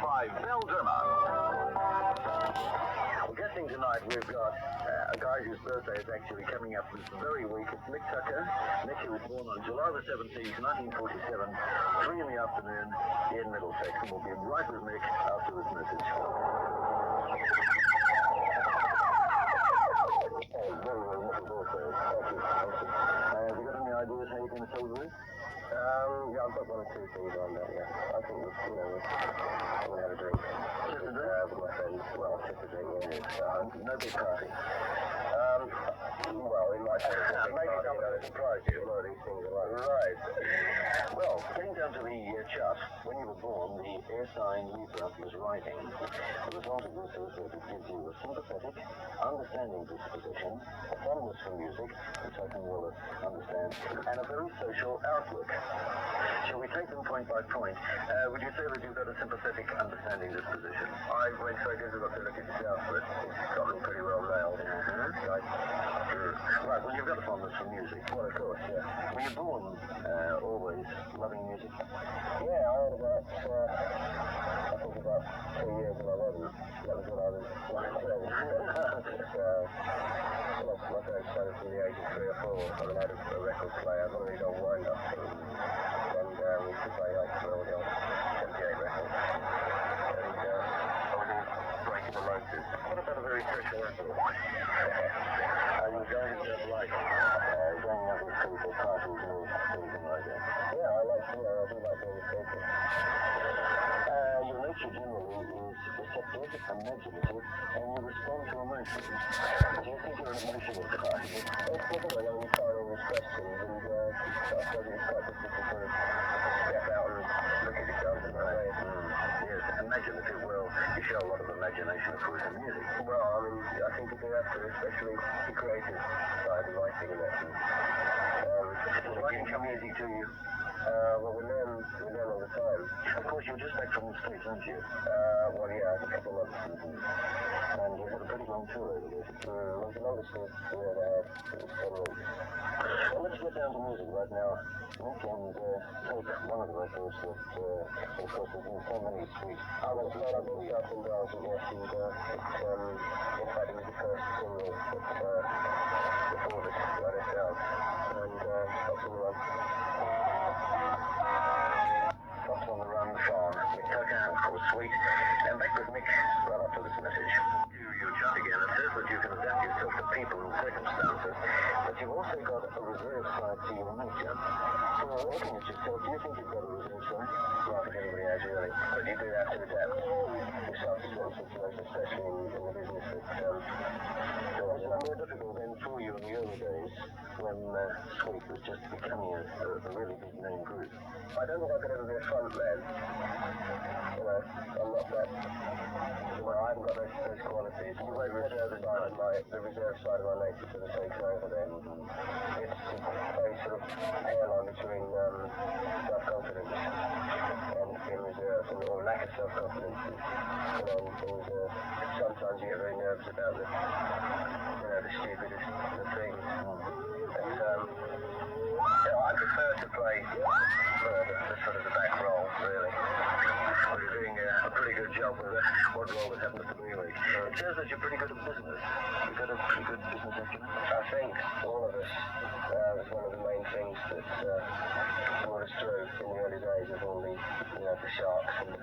by Belderma. Well, guessing tonight we've got a guy whose birthday is actually coming up this very week. It's Mick Tucker. Mick, who was born on July the 17th, 1947, 3 in the afternoon in Middlesex. And we'll be right with Mick after this message. Have you got any ideas how you're going to celebrate? Yeah, I've got one or two things on that, yeah. I think we'll have a drink. Just a drink? With my friends. Well, just a drink, yeah. No big party. Well, we might have a big Maybe party. something to surprise you. One of these things are like... Right. Well, getting down to the chart, when you were born, the air sign Libra was rising. The result of this is that it gives you a sympathetic, understanding disposition, a fondness for music, which I can well understand, and a very social outlook. Shall we take them point by point? Would you say that you've got a sympathetic, understanding disposition? I went so difficult to look at yourself, but it's got me pretty well nailed. Right, well, you've got a fondness for music. Well, of course, yeah. Were you born always loving music? Yeah, I had about, I think about 2 years when I wasn't. That was when I was 12. My parents started from the age of 3 or 4. I had a record player, one of these old wind-ups, and we used to play like 12 old 78 records. And I was breaking the lotus. What about a very special record? Are you going to like going out with people, parties, or anything like that? yeah, I do like being social. Your nature generally is receptive, imaginative, and you respond to emotions. Do you think you're an emotional type? It's difficult when you find all these questions, and I suppose it's quite difficult to sort of step out and look at yourself in that way. Yes, imaginative. Well, you show a lot of imagination, of course, in music. Well, I mean, I think you do have to, especially the creative side of writing and that. Does writing come easy to you? Well, we learn all the time. Of course, you're just back from the States, aren't you? Well, yeah, a couple of months. And you've had a pretty long tour over there. Well, the longest we ever had was 10 weeks. Well, let's get down to music right now, Nick, and take one of the records that, of course, there's been so many sweet. I was not up in South and Wales, and yes, and in fact, it was the first single that before this got us out. And that's all right. Fox on the Run song, Mick Tucker, of course, sweet. And back with Mick right after this message. Your chart again, it says that you can adapt yourself to people and circumstances, but you've also got a reserve side to your nature. So looking at yourself, do you think you've got a reserve side? Well, I think everybody has, really. But you do have to adapt yourself to certain situations, especially in the business that Was it more difficult then for you in the early days when Sweet was just becoming a really big name group? I don't think I could ever be a front man. I'm not that. Well, I haven't got those qualities. The reserve side of my nature sort of takes over then. It's a very sort of hairline between self-confidence and reserve, or lack of self-confidence. Sometimes you get very nervous about the stupidest of things. But, I prefer to play the sort of the back role, really. Well, you're doing a pretty good job with what role it happens to be like. It says that you're pretty good at business. You've got a pretty good business acumen. I think all of us was one of the main things that brought us through in the early days of all the sharks and